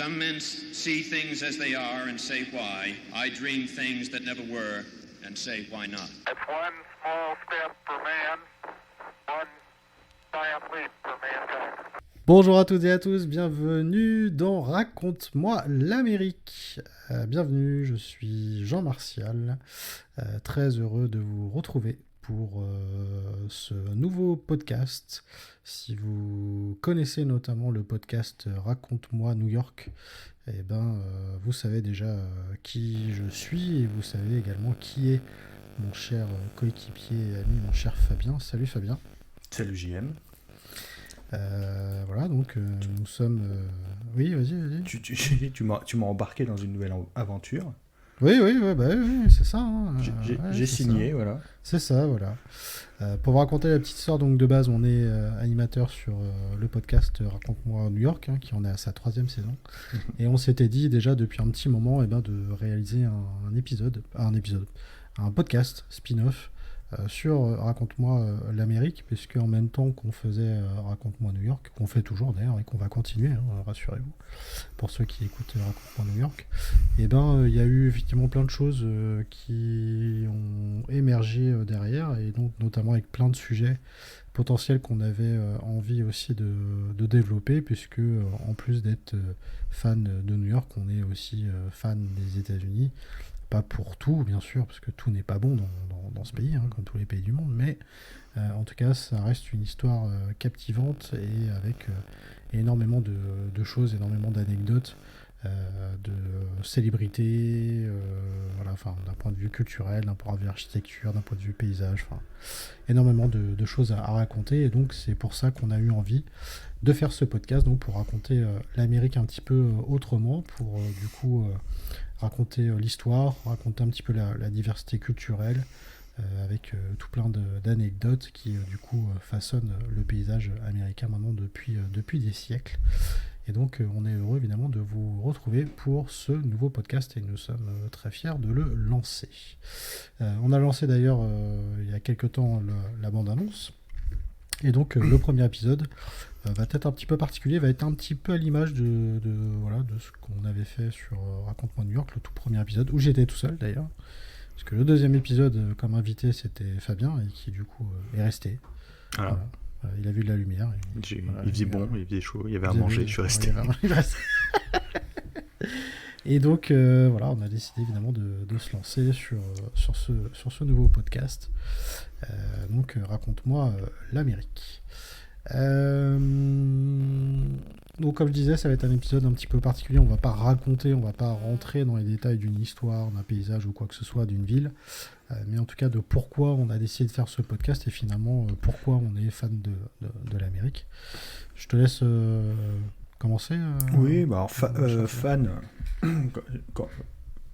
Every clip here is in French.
Some men see things as they are and say why. I dream things that never were and say why not. It's one small step for man, one giant leap for mankind. Bonjour à toutes et à tous, bienvenue dans Raconte-moi l'Amérique. Bienvenue, je suis Jean Martial, très heureux de vous retrouver pour ce nouveau podcast. Si vous connaissez notamment le podcast Raconte-moi New York, eh ben, vous savez déjà qui je suis et vous savez également qui est mon cher coéquipier et ami, mon cher Fabien. Salut Fabien. Salut JM. Voilà, donc nous sommes... Oui, vas-y. Tu m'as embarqué dans une nouvelle aventure. Oui, c'est ça. Hein. J'ai signé, ça. voilà. C'est ça, voilà. Pour vous raconter la petite histoire, donc de base, on est animateur sur le podcast Raconte-moi New York, hein, qui en est à sa 3e saison. Et on s'était dit déjà depuis un petit moment de réaliser un podcast spin-off sur Raconte-moi l'Amérique, puisque en même temps qu'on faisait Raconte-moi New York, qu'on fait toujours d'ailleurs et qu'on va continuer, hein, rassurez-vous, pour ceux qui écoutent Raconte-moi New York, et il y a eu effectivement plein de choses qui ont émergé derrière, et donc notamment avec plein de sujets potentiels qu'on avait envie aussi de développer, puisque en plus d'être fan de New York, on est aussi fan des États-Unis. Pas pour tout, bien sûr, parce que tout n'est pas bon dans ce pays, hein, comme tous les pays du monde, mais en tout cas, ça reste une histoire captivante et avec énormément de choses, énormément d'anecdotes, de célébrités, d'un point de vue culturel, d'un point de vue architecture, d'un point de vue paysage, énormément de choses à raconter, et donc c'est pour ça qu'on a eu envie de faire ce podcast, donc pour raconter l'Amérique un petit peu autrement, pour du coup... raconter l'histoire, raconter un petit peu la diversité culturelle, avec tout plein d'anecdotes qui du coup façonnent le paysage américain maintenant depuis des siècles. Et donc on est heureux évidemment de vous retrouver pour ce nouveau podcast et nous sommes très fiers de le lancer. On a lancé d'ailleurs il y a quelques temps la bande-annonce. Et donc le premier épisode va être un petit peu particulier, va être un petit peu à l'image de ce qu'on avait fait sur Raconte-moi New York, le tout premier épisode, où j'étais tout seul d'ailleurs. Parce que le deuxième épisode, comme invité, c'était Fabien, et qui du coup est resté. Voilà. Il a vu de la lumière. Il faisait bon, il faisait chaud, il y avait à manger, je suis resté. Et donc on a décidé évidemment de se lancer sur ce nouveau podcast. Donc raconte-moi l'Amérique. Donc comme je disais, ça va être un épisode un petit peu particulier. On va pas rentrer dans les détails d'une histoire, d'un paysage ou quoi que ce soit, d'une ville, mais en tout cas de pourquoi on a décidé de faire ce podcast et finalement pourquoi on est fan de l'Amérique. Je te laisse commencer. Oui, fan. Quand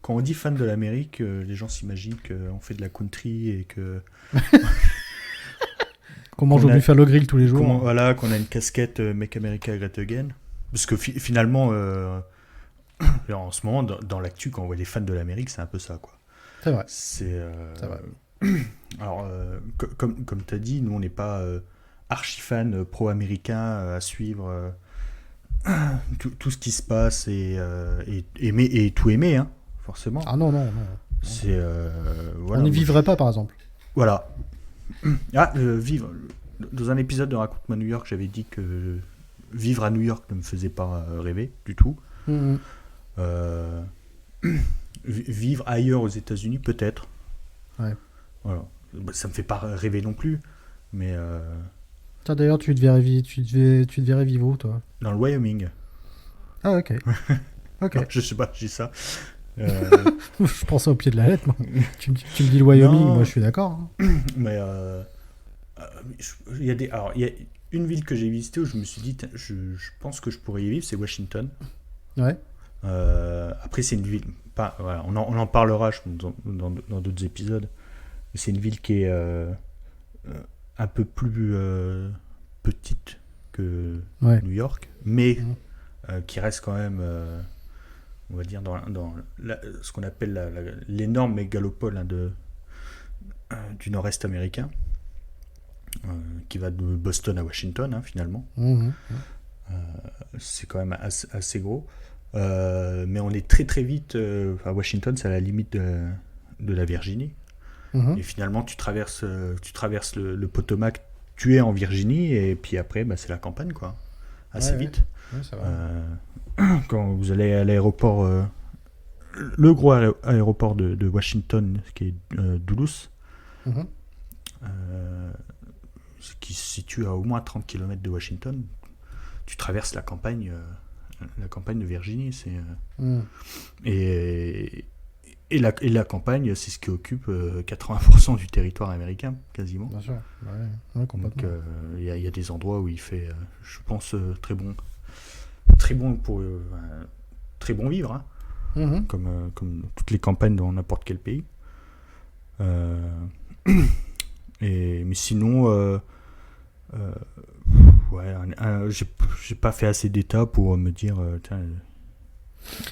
on dit fan de l'Amérique, les gens s'imaginent qu'on fait de la country et que... qu'on mange au Buffalo Grill tous les jours. Qu'on a une casquette Make America Great Again. Parce que finalement, en ce moment, dans l'actu, quand on voit les fans de l'Amérique, c'est un peu ça, quoi. C'est vrai. C'est vrai. Alors, comme tu as dit, nous, on n'est pas archi-fans pro-américains à suivre tout ce qui se passe et tout aimer, hein, forcément. Ah non. C'est, on n'y vivrait pas, par exemple. Voilà. Vivre. Dans un épisode de Raconte-moi New York, j'avais dit que vivre à New York ne me faisait pas rêver du tout. Vivre ailleurs aux États-Unis, peut-être. Ouais. Voilà. Ça me fait pas rêver non plus, mais. D'ailleurs, tu te verrais vivre où, toi ? Dans le Wyoming. Ah, ok. Non, je sais pas, j'ai ça. Je pensais au pied de la lettre, moi. tu me dis le Wyoming, moi je suis d'accord. Hein. Mais il y a une ville que j'ai visitée où je me suis dit, je pense que je pourrais y vivre, c'est Washington. Ouais. Après, c'est une ville, on en parlera dans d'autres épisodes. Mais c'est une ville qui est un peu plus petite que New York, mais qui reste quand même. On va dire dans ce qu'on appelle l'énorme mégalopole du nord-est américain, qui va de Boston à Washington, finalement. Mmh. C'est quand même assez gros. Mais on est très très vite à Washington, c'est à la limite de la Virginie. Mhm. Et finalement, tu traverses le Potomac, tu es en Virginie, et puis après, bah, c'est la campagne, quoi. Assez Ouais, vite. Ouais, ça va. Quand vous allez à l'aéroport, le gros aéroport de Washington, qui est Dulles, Mhm. qui se situe à au moins 30 km de Washington, tu traverses la campagne de Virginie. Mhm. Et la campagne, c'est ce qui occupe 80% du territoire américain, quasiment. Bien sûr. Ouais, Donc complètement. il y a des endroits où il fait, je pense, très bon pour très bon vivre, hein, Mhm. comme toutes les campagnes dans n'importe quel pays. Mais sinon, ouais, j'ai pas fait assez d'états pour me dire, tiens,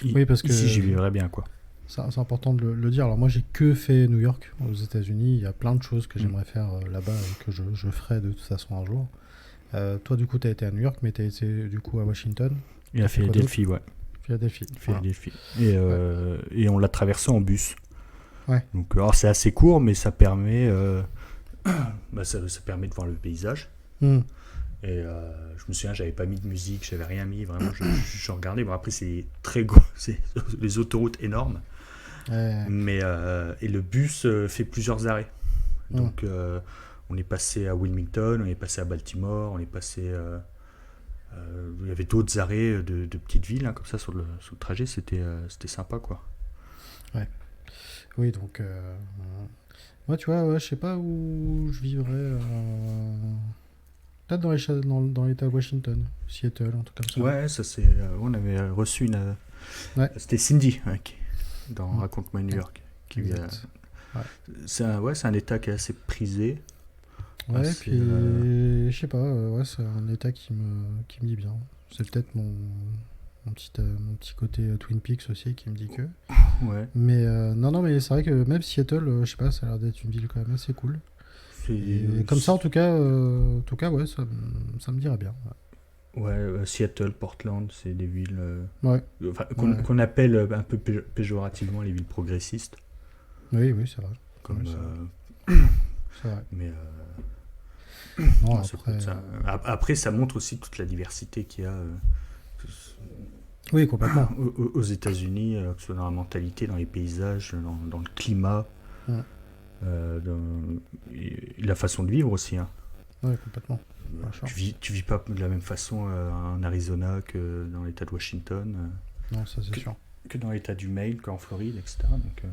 Oui, parce que ici j'y vivrais bien, quoi. c'est important de le dire. Alors moi, j'ai que fait New York aux États-Unis. Il y a plein de choses que j'aimerais faire là-bas et que je ferai de toute façon un jour. Toi, du coup, tu as été à New York, mais tu as été du coup à Washington, Et à fait quoi Philadelphie, ouais. Philadelphie. Voilà. Philadelphie. Et on l'a traversé en bus. Ouais. Donc, alors c'est assez court, mais ça permet, ça permet de voir le paysage. Mhm. Et je me souviens, j'avais pas mis de musique, j'avais rien mis, vraiment, je regardais. Bon, après, c'est très gros, c'est les autoroutes énormes. Ouais. Mais, et le bus fait plusieurs arrêts. Donc, on est passé à Wilmington, on est passé à Baltimore, on est passé. Il y avait d'autres arrêts de petites villes, hein, comme ça, sur le trajet. C'était sympa, quoi. Oui, donc moi, tu vois, ouais, je sais pas où je vivrais. Peut-être dans l'État de Washington, Seattle, un truc comme ça. Ouais, ça c'est. On avait reçu une. Ouais. C'était Cindy, hein, dans Mm. Raconte-moi New York. Exact. C'est un état qui est assez prisé. Ouais, c'est, puis je sais pas, ouais, c'est un état qui me dit bien. C'est peut-être mon petit côté Twin Peaks aussi qui me dit que. Ouais. Mais non, mais c'est vrai que même Seattle, je sais pas, ça a l'air d'être une ville quand même assez cool. Et comme ça, en tout cas, ouais, ça me dirait bien. Ouais, Seattle, Portland, c'est des villes Ouais. qu'on appelle un peu péjorativement les villes progressistes. Oui, c'est vrai. Comme, Ouais, c'est vrai. mais Non, ça après, peut être ça. Après, ça montre aussi toute la diversité qu'il y a oui, complètement. aux États-Unis, que ce soit dans la mentalité, dans les paysages, dans le climat, Ouais. et la façon de vivre aussi. Hein. Ouais, complètement. Tu vis pas de la même façon en Arizona que dans l'État de Washington, Non, ça c'est sûr. que dans l'État du Maine, qu'en Floride, etc. Donc,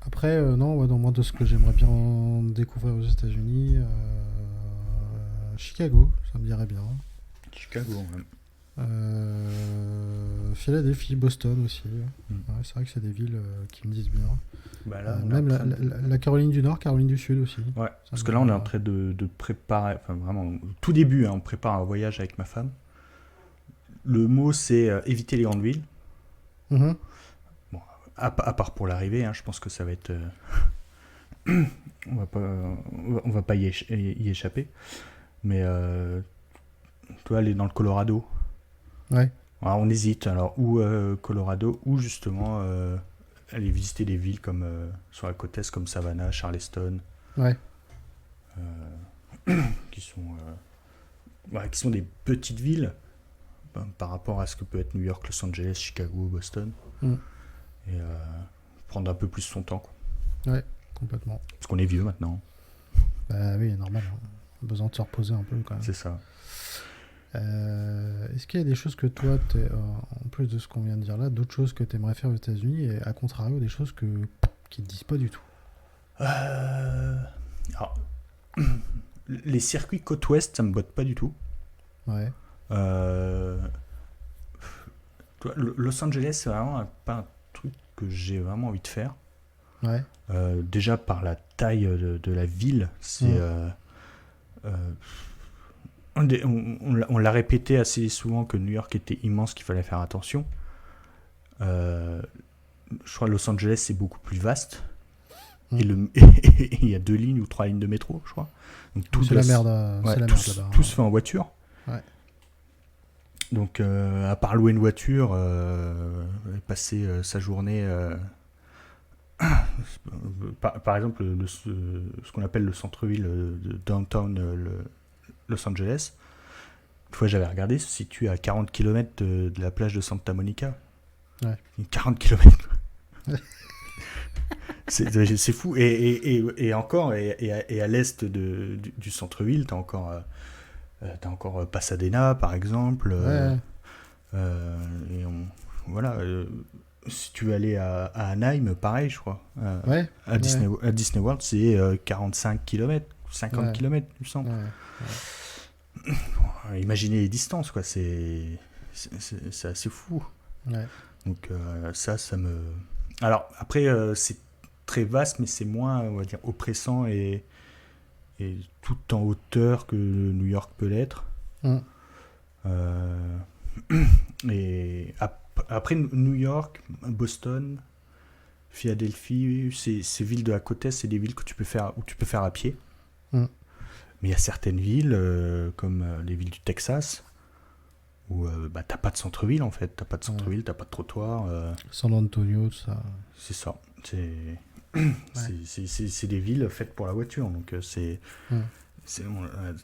Après, non, ouais, dans moi, de ce que j'aimerais bien découvrir aux États-Unis, Chicago, ça me dirait bien. Chicago, même. Philadelphie, Boston aussi. Mm. Ouais, c'est vrai que c'est des villes qui me disent bien. Bah là, on est même en train de- la Caroline du Nord, Caroline du Sud aussi. Ouais, Ça parce me que là, on est va. en train de préparer, enfin vraiment, au tout début, hein, on prépare un voyage avec ma femme. Le mot, c'est éviter les grandes villes. Mhm. À part pour l'arrivée, hein, je pense que ça va être. On va pas y échapper. Mais tu vois, aller dans le Colorado. Ouais. Alors, on hésite. Alors, ou Colorado, ou justement aller visiter des villes comme sur la côte est, comme Savannah, Charleston, Ouais. qui sont des petites villes par rapport à ce que peut être New York, Los Angeles, Chicago, Boston. Mm. Et prendre un peu plus son temps, quoi. Ouais, complètement. Parce qu'on est vieux maintenant. Bah oui, normal. Hein. Besoin de se reposer un peu quand même. C'est ça. Est-ce qu'il y a des choses que toi, en plus de ce qu'on vient de dire là, d'autres choses que tu aimerais faire aux États-Unis et à contrario des choses qui te disent pas du tout? Alors, les circuits côte ouest, ça me botte pas du tout. Ouais. Toi, Los Angeles, c'est vraiment pas un truc que j'ai vraiment envie de faire. Ouais. Déjà par la taille de la ville, c'est on l'a répété assez souvent que New York était immense, qu'il fallait faire attention. Je crois que Los Angeles c'est beaucoup plus vaste. Et il y a 2 lignes ou 3 lignes de métro, je crois. Donc C'est la merde. ouais, C'est la tout merde là-bas. se fait en voiture. Ouais. Donc, à part louer une voiture, passer sa journée, par exemple, ce qu'on appelle le centre-ville de downtown Los Angeles. Une fois, j'avais regardé, se situe à 40 km de la plage de Santa Monica. Ouais. 40 km. C'est fou. Et encore, et à l'est du centre-ville, t'as encore Pasadena, par exemple. Et voilà. Si tu veux aller à Anaheim, pareil, je crois. À Disney World, c'est 45 km, 50 km, il me semble. Imaginez les distances, quoi. C'est assez fou. Ouais. Donc ça me... Alors, après, c'est très vaste, mais c'est moins, on va dire, oppressant et tout en hauteur que New York peut l'être. Et après New York, Boston, Philadelphie, ces villes de la côte est, c'est des villes où tu peux faire à pied. Mais il y a certaines villes, comme les villes du Texas, où t'as pas de centre-ville en fait, t'as pas de centre-ville, t'as pas de trottoir. San Antonio, tout ça. C'est ça. C'est des villes faites pour la voiture, donc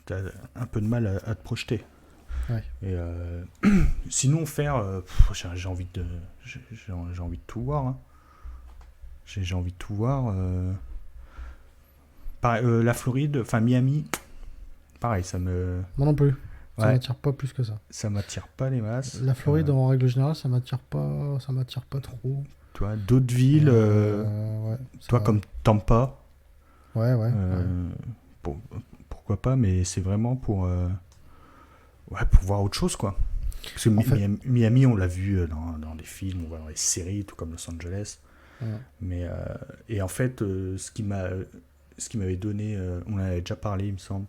t'as un peu de mal à te projeter. Ouais. Et sinon faire, j'ai envie de tout voir. Hein. J'ai envie de tout voir. La Floride, enfin Miami, pareil, ça me. Moi non plus. Ça m'attire pas plus que ça. Ça m'attire pas les masses. La Floride, en règle générale, ça m'attire pas trop. Toi, d'autres villes, toi comme Tampa. Pourquoi pas, mais c'est vraiment pour voir autre chose, quoi. Parce que Miami, on l'a vu dans des films, on voit dans les séries, tout comme Los Angeles. Mais et en fait, ce qui m'avait donné, on en avait déjà parlé, il me semble,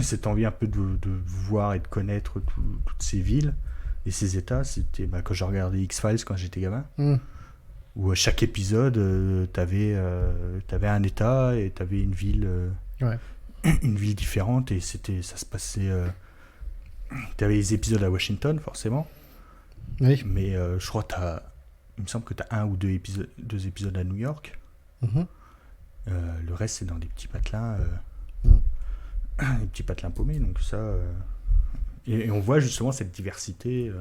cette envie un peu de voir et de connaître toutes ces villes et ces états, c'était quand j'ai regardé X-Files quand j'étais gamin, où à chaque épisode, t'avais un état et t'avais une ville, une ville différente, et ça se passait. T'avais les épisodes à Washington, forcément. Oui. Mais je crois que il me semble que t'as un ou deux épisodes à New York. Le reste, c'est dans des petits patelins. Des petits patelins paumés, donc ça. Et on voit justement cette diversité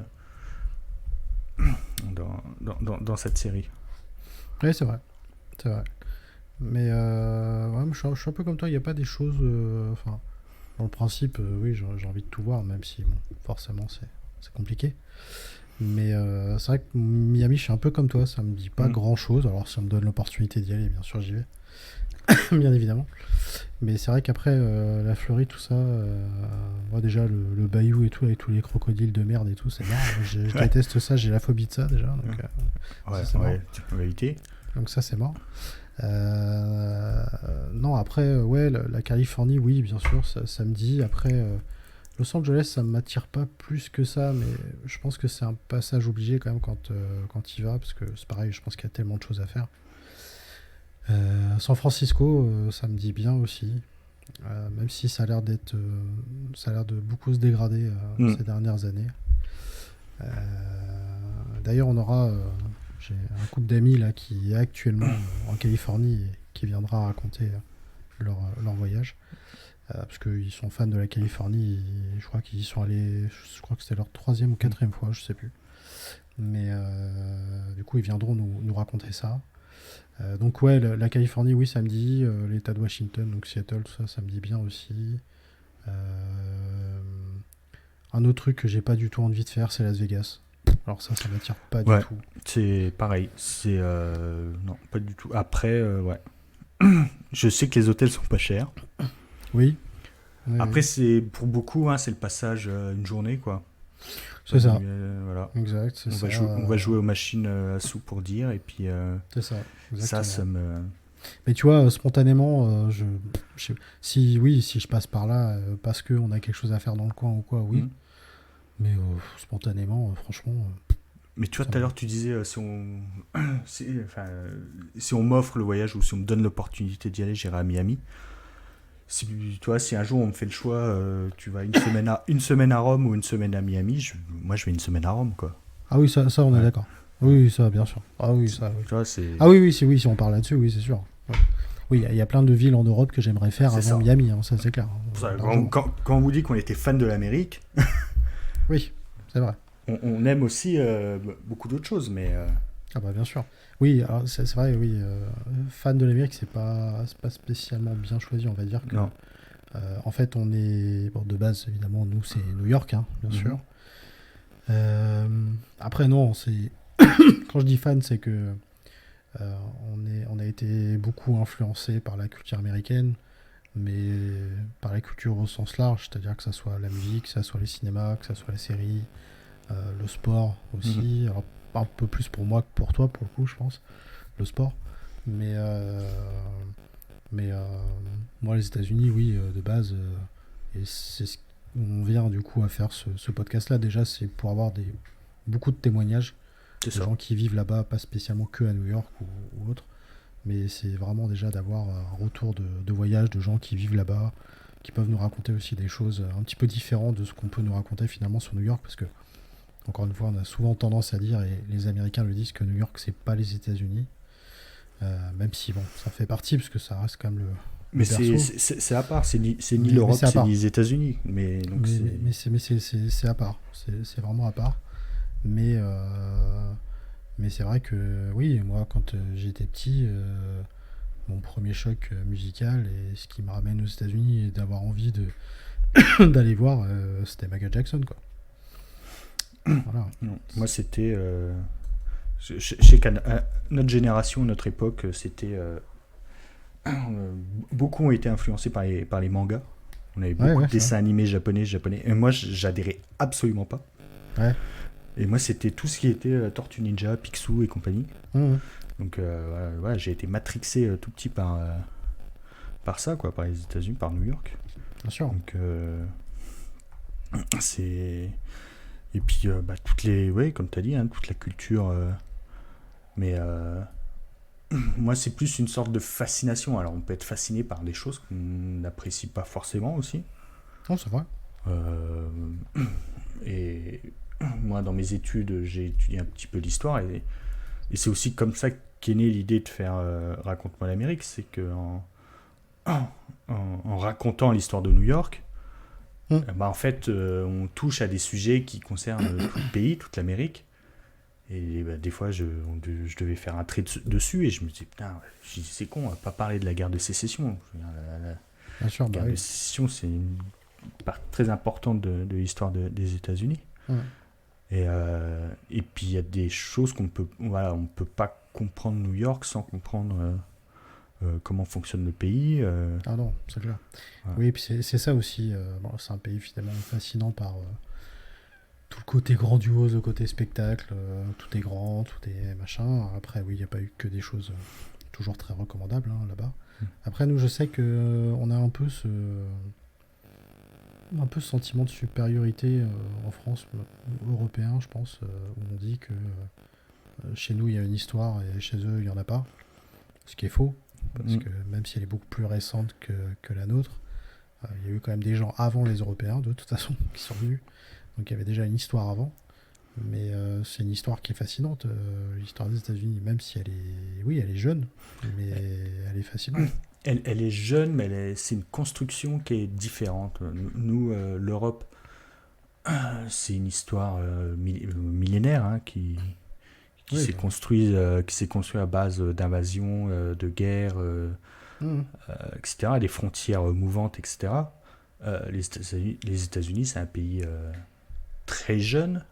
dans cette série. Oui, c'est vrai. Mais je suis un peu comme toi, il n'y a pas des choses. Dans le principe, oui, j'ai envie de tout voir, même si forcément c'est compliqué. Mais c'est vrai que Miami, je suis un peu comme toi, ça me dit pas grand chose. Alors si on me donne l'opportunité d'y aller, bien sûr j'y vais. Bien évidemment. Mais c'est vrai qu'après la Floride, tout ça, moi déjà le bayou et tout, avec tous les crocodiles de merde et tout, c'est marrant. Je déteste ça, j'ai la phobie de ça déjà. Donc, tu peux éviter. Donc ça c'est mort. Non, après, la Californie, oui, bien sûr, ça me dit. Après, Los Angeles, ça ne m'attire pas plus que ça, mais je pense que c'est un passage obligé quand même quand tu y vas, parce que c'est pareil, je pense qu'il y a tellement de choses à faire. San Francisco, ça me dit bien aussi, même si ça a l'air de beaucoup se dégrader ces dernières années. D'ailleurs, on aura... j'ai un couple d'amis là qui est actuellement en Californie et qui viendra raconter leur voyage. Parce qu'ils sont fans de la Californie. Je crois qu'ils y sont allés, je crois que c'était leur 3e ou 4e fois, je sais plus. Mais du coup, ils viendront nous raconter ça. Donc ouais, la Californie, oui, ça me dit. L'État de Washington, donc Seattle, tout ça, ça me dit bien aussi. Un autre truc que j'ai pas du tout envie de faire, c'est Las Vegas. Alors ça m'attire pas du tout. C'est pareil. Non, pas du tout. Après, je sais que les hôtels sont pas chers. Oui. Après, c'est pour beaucoup, c'est le passage une journée, quoi. C'est ça. Voilà. Exact. On va jouer aux machines à sous pour dire, et puis c'est ça. Exactement. Ça me. Mais tu vois, spontanément, si je passe par là parce qu'on a quelque chose à faire dans le coin ou quoi, oui. Mais spontanément, franchement. Mais tu vois, tout à l'heure, tu disais si on m'offre le voyage ou si on me donne l'opportunité d'y aller, j'irai à Miami. Si, tu vois, si un jour on me fait le choix, tu vas une semaine à Rome ou une semaine à Miami, moi je vais une semaine à Rome, quoi. Ah oui, ça on est Ouais. d'accord. Oui, ça, bien sûr. Ah oui, ça, oui. Tu vois, c'est... Ah oui, si on parle là-dessus, oui, c'est sûr. Ouais. Oui, il y a plein de villes en Europe que j'aimerais faire C'est avant ça. Miami, hein, ça c'est clair. Pour ça, Largement. quand on vous dit qu'on était fan de l'Amérique, Oui, c'est vrai. on aime aussi beaucoup d'autres choses, mais... Ah bah bien sûr. Oui, alors c'est vrai, oui. Fan de l'Amérique, c'est pas spécialement bien choisi, on va dire que. non. En fait, on est. Bon, de base, évidemment, nous, c'est New York, hein, bien Mhm. sûr. Après, non, c'est. Quand je dis fan, c'est que. On a été beaucoup influencé par la culture américaine, mais par la culture au sens large, c'est-à-dire que ça soit la musique, que ça soit les cinémas, que ça soit les séries, le sport aussi. Alors, un peu plus pour moi que pour toi, pour le coup, je pense, le sport. Mais, moi, les États-Unis, oui, de base, et c'est ce qu'on vient du coup à faire ce podcast-là. Déjà, c'est pour avoir beaucoup de témoignages C'est de ça. gens qui vivent là-bas, pas spécialement que à New York ou autre, mais c'est vraiment déjà d'avoir un retour de voyage de gens qui vivent là-bas, qui peuvent nous raconter aussi des choses un petit peu différentes de ce qu'on peut nous raconter finalement sur New York, parce que encore une fois, on a souvent tendance à dire, et les Américains le disent, que New York c'est pas les États-Unis, même si bon, ça fait partie parce que ça reste quand même le Mais berceau. c'est à part, c'est ni Mais l'Europe, c'est à c'est part. ni les États-Unis. Mais, donc Mais c'est à part, c'est vraiment à part. Mais c'est vrai que oui, moi quand j'étais petit, mon premier choc musical et ce qui me ramène aux États-Unis et d'avoir envie d'aller voir, c'était Michael Jackson, quoi. Voilà. non. Moi, c'était... je sais qu'à notre génération, notre époque, c'était... beaucoup ont été influencés par les mangas. On avait beaucoup Ouais, de c'est dessins animés japonais. Et moi, j'adhérais absolument pas. Ouais. Et moi, c'était tout ce qui était Tortue Ninja, Picsou et compagnie. Mmh. Donc, voilà, j'ai été matrixé tout petit par ça, quoi, par les États-Unis, par New York. Bien sûr. Donc, c'est... Et puis, toutes les... Ouais, comme tu as dit, hein, toute la culture... mais moi, c'est plus une sorte de fascination. Alors, on peut être fasciné par des choses qu'on n'apprécie pas forcément aussi. Non, c'est vrai. Et moi, dans mes études, j'ai étudié un petit peu l'histoire. Et c'est aussi comme ça qu'est née l'idée de faire Raconte-moi l'Amérique. C'est qu'en en racontant l'histoire de New York, en fait, on touche à des sujets qui concernent tout le pays, toute l'Amérique. Et des fois, je devais faire un trait dessus et je me disais, putain, c'est con, on va pas parler de la guerre de sécession. Bien sûr, La guerre de oui. sécession, c'est une part très importante de l'histoire des États-Unis. Et puis, il y a des choses on peut pas comprendre New York sans comprendre comment fonctionne le pays. Ah non, c'est clair. Ouais. Oui, et puis c'est ça aussi. C'est un pays finalement fascinant par tout le côté grandiose, le côté spectacle. Tout est grand, tout est machin. Après, oui, il n'y a pas eu que des choses toujours très recommandables là-bas. Après, nous, je sais que on a un peu ce sentiment de supériorité en France, européen, je pense, où on dit que chez nous, il y a une histoire et chez eux, il n'y en a pas. Ce qui est faux, parce que même si elle est beaucoup plus récente que la nôtre, il y a eu quand même des gens avant les Européens, de toute façon, qui sont venus. Donc il y avait déjà une histoire avant. Mais c'est une histoire qui est fascinante, l'histoire des États-Unis, même si elle est jeune, mais elle est fascinante. Elle est jeune, mais c'est une construction qui est différente. Nous, l'Europe, c'est une histoire millénaire hein, qui s'est construite à base d'invasions, de guerres, etc., des frontières mouvantes, etc. Les États-Unis, c'est un pays très jeune.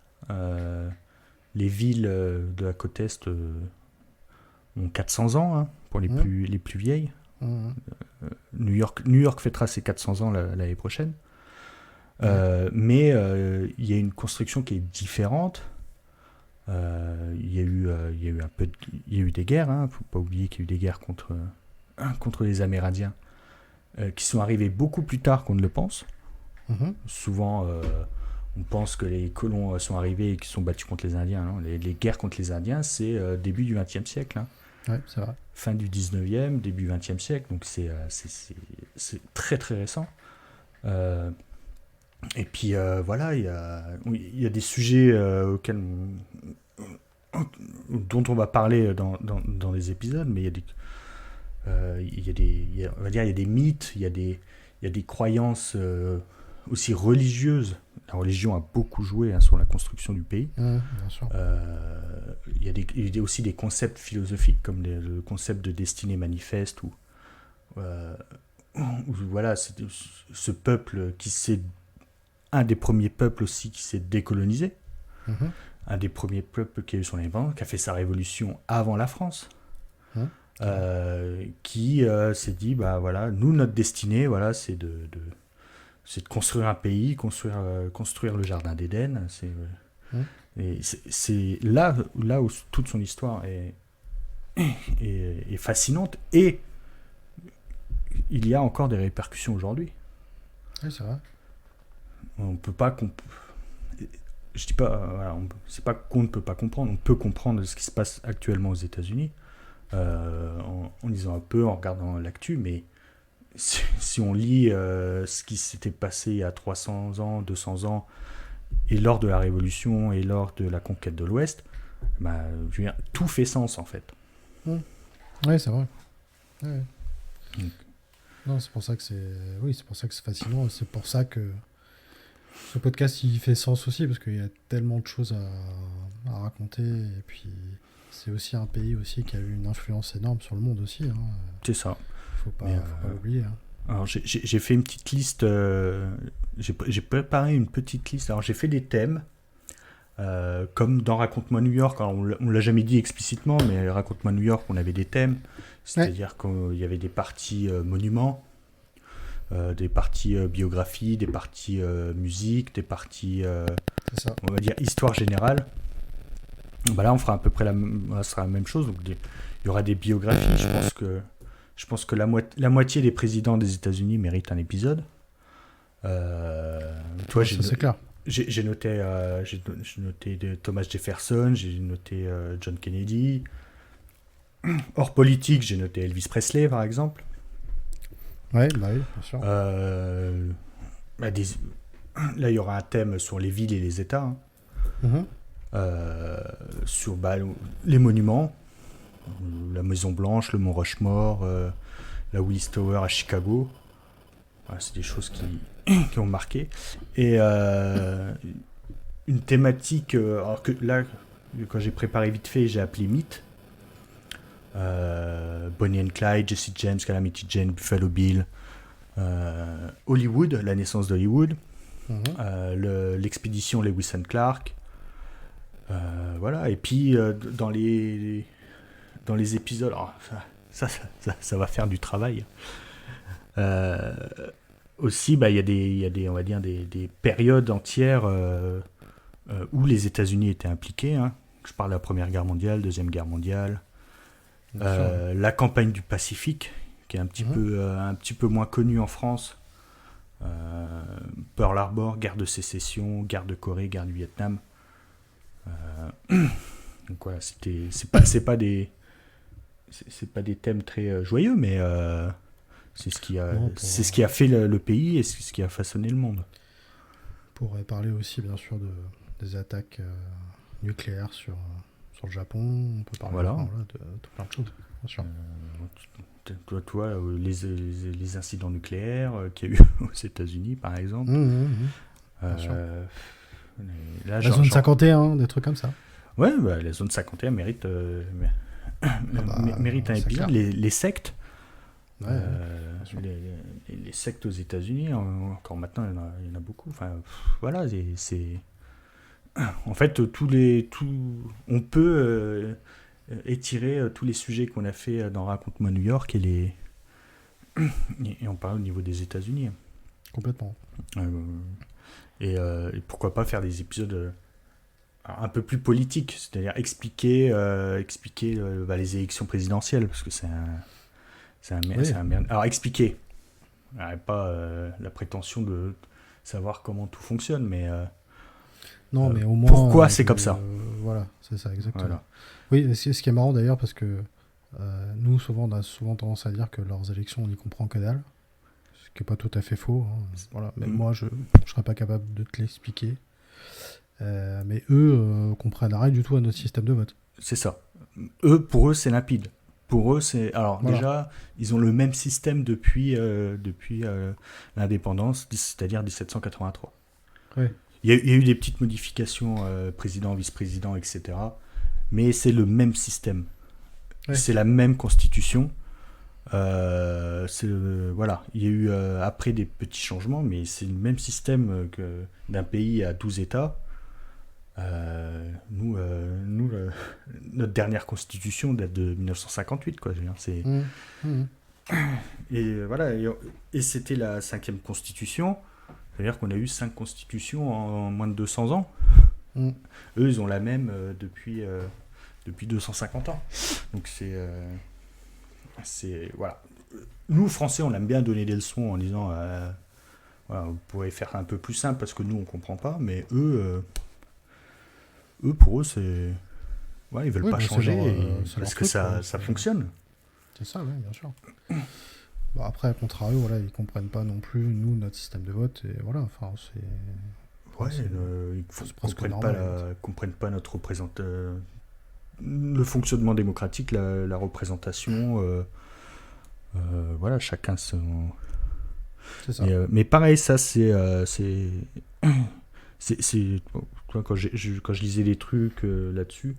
Les villes de la côte Est ont 400 ans hein, pour les plus vieilles. New York fêtera ses 400 ans l'année prochaine. Mais il y a une construction qui est différente. Il y a eu des guerres. Hein. Faut pas oublier qu'il y a eu des guerres contre les Amérindiens qui sont arrivés beaucoup plus tard qu'on ne le pense. Souvent, on pense que les colons sont arrivés et qu'ils sont battus contre les Indiens. Non les guerres contre les Indiens, c'est début du XXe siècle. Hein. Ouais, c'est vrai. Fin du 19e, début 20e siècle, donc c'est très très récent. Et puis voilà, il y a des sujets dont on va parler dans les épisodes, mais il y a des mythes, il y a des croyances aussi religieuses. La religion a beaucoup joué sur la construction du pays. Bien sûr. Il y a aussi des concepts philosophiques comme le concept de destinée manifeste où voilà, c'est ce peuple un des premiers peuples aussi qui s'est décolonisé, un des premiers peuples qui a eu son indépendance, qui a fait sa révolution avant la France, qui s'est dit bah voilà, nous notre destinée voilà c'est de construire un pays, construire le jardin d'Éden. Et c'est là où toute son histoire est fascinante, et il y a encore des répercussions aujourd'hui. Oui, c'est vrai. On peut pas je dis pas voilà, c'est pas qu'on ne peut pas comprendre, on peut comprendre ce qui se passe actuellement aux États-Unis en lisant un peu, en regardant l'actu, mais si on lit ce qui s'était passé il y a 300 ans, 200 ans, et lors de la Révolution, et lors de la conquête de l'Ouest, bah, je veux dire, tout fait sens, en fait. Oui, c'est vrai. Ouais. Non, c'est pour ça que c'est fascinant. C'est pour ça que ce podcast, il fait sens aussi, parce qu'il y a tellement de choses à raconter, et puis c'est aussi un pays aussi qui a eu une influence énorme sur le monde aussi. Hein. C'est ça. Faut pas l'oublier. Hein. Alors j'ai fait une petite liste, j'ai préparé une petite liste. Alors j'ai fait des thèmes, comme dans Raconte-moi New York. Alors, on l'a jamais dit explicitement, mais Raconte-moi New York, on avait des thèmes. C'est-à-dire qu'il y avait des parties monuments, des parties biographie, des parties musique, des parties, on va dire, histoire générale. Bah là, on fera à peu près ça sera la même chose. Donc il y aura des biographies. Je pense que la moitié des présidents des États-Unis méritent un épisode. Toi, c'est clair. J'ai noté Thomas Jefferson, j'ai noté John Kennedy. Hors politique, j'ai noté Elvis Presley, par exemple. Ouais, bah oui, bien sûr. Là, il y aura un thème sur les villes et les États. Sur les monuments. La Maison Blanche, le Mont Rushmore, la Willis Tower à Chicago. Voilà, c'est des choses qui ont marqué. Et une thématique, alors que là, quand j'ai préparé vite fait, j'ai appelé mythe. Bonnie and Clyde, Jesse James, Calamity Jane, Buffalo Bill, Hollywood, la naissance d'Hollywood, l'expédition Lewis and Clark. Voilà, et puis dans les épisodes, ça va faire du travail. Aussi, il y a des on va dire des périodes entières où les États-Unis étaient impliqués. Hein. Je parle de la Première Guerre mondiale, Deuxième Guerre mondiale, la campagne du Pacifique, qui est un petit peu moins connue en France. Pearl Harbor, guerre de sécession, guerre de Corée, guerre du Vietnam. Donc voilà, c'est pas des thèmes très joyeux, mais c'est ce qui a fait le pays et c'est ce qui a façonné le monde. On pourrait parler aussi bien sûr des attaques nucléaires sur le Japon. On peut parler de plein de choses, bien sûr. Toi, les incidents nucléaires qu'il y a eu aux États-Unis, par exemple. Bien sûr. Là, la zone 51, des trucs comme ça. Ouais, la zone 51 mérite un épisode. Les sectes. Ouais, les sectes aux États-Unis, encore maintenant, il y en a beaucoup. Enfin, voilà, c'est en fait on peut étirer tous les sujets qu'on a fait dans Raconte-moi New York et on parle au niveau des États-Unis. Complètement. Et pourquoi pas faire des épisodes un peu plus politiques, c'est-à-dire expliquer les élections présidentielles, parce que c'est un merde. Alors expliquer, pas la prétention de savoir comment tout fonctionne, mais non, mais au moins pourquoi c'est comme ça. Voilà, c'est ça exactement. Voilà. Oui, ce qui est marrant d'ailleurs, parce que Nous, souvent, on a souvent tendance à dire que leurs élections, on n'y comprend que dalle. Ce qui n'est pas tout à fait faux. Hein. Voilà. Même moi, je ne serais pas capable de te l'expliquer. Mais eux comprennent rien du tout à notre système de vote. C'est ça. Pour eux, c'est limpide. Pour eux, c'est... Alors, déjà, ils ont le même système depuis l'indépendance, c'est-à-dire 1783. Ouais. Il y a eu des petites modifications, président, vice-président, etc. Mais c'est le même système. Ouais. C'est la même constitution. Voilà. Il y a eu après des petits changements, mais c'est le même système que d'un pays à 12 États. Notre dernière constitution date de 1958, quoi. C'est... Et voilà, et c'était la 5e constitution. C'est-à-dire qu'on a eu 5 constitutions en moins de 200 ans. Eux, ils ont la même depuis 250 ans. Donc c'est voilà. Nous, Français, on aime bien donner des leçons en disant voilà, vous pourrez faire un peu plus simple parce que nous, on comprend pas. Mais eux, pour eux, c'est... Ouais, ils veulent pas changer parce que ça fonctionne. C'est ça, oui, bien sûr. Bon, après, à contrario, voilà, ils comprennent pas non plus, nous, notre système de vote. Et voilà, enfin, c'est... Ouais, ils comprennent pas notre représentation... le fonctionnement démocratique, la représentation... voilà, chacun son... C'est ça. Mais pareil, ça, c'est quand je lisais des trucs là-dessus,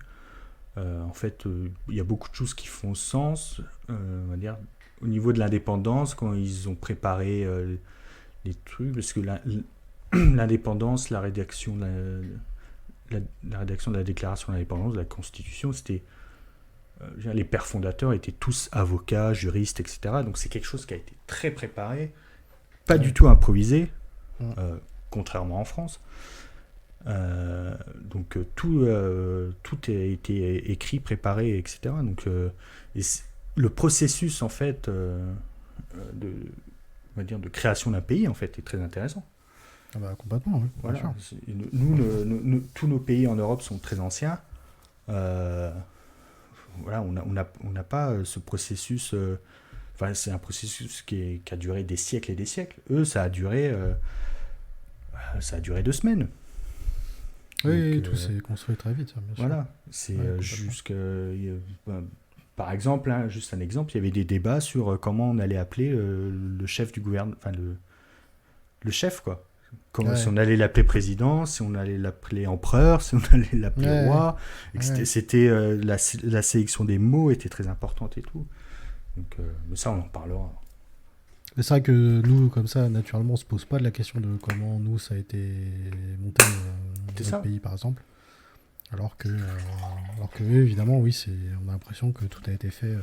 en fait, il y a beaucoup de choses qui font sens, on va dire, au niveau de l'indépendance, quand ils ont préparé les trucs, parce que l'indépendance, la rédaction de la déclaration d'indépendance, de la Constitution, c'était... les pères fondateurs étaient tous avocats, juristes, etc. Donc c'est quelque chose qui a été très préparé, pas du tout improvisé, contrairement en France. Donc tout a été écrit, préparé, etc. Donc le processus en fait on va dire de création d'un pays en fait est très intéressant. Ah bah, complètement, oui. Voilà. Nous, tous nos pays en Europe sont très anciens. Voilà, on n'a pas ce processus. Enfin, c'est un processus qui a duré des siècles et des siècles. Eux, ça a duré 2 semaines. Oui, donc, tout s'est construit très vite, bien sûr. Voilà, c'est par exemple, juste un exemple, il y avait des débats sur comment on allait appeler le chef du gouvernement, enfin le chef, quoi. Si on allait l'appeler président, si on allait l'appeler empereur, si on allait l'appeler roi. C'était la sélection des mots était très importante et tout. Donc, mais ça, on en parlera. Mais c'est vrai que nous, comme ça, naturellement, on se pose pas de la question de comment nous, ça a été monté dans notre pays, par exemple. Alors que évidemment, oui, on a l'impression que tout a été fait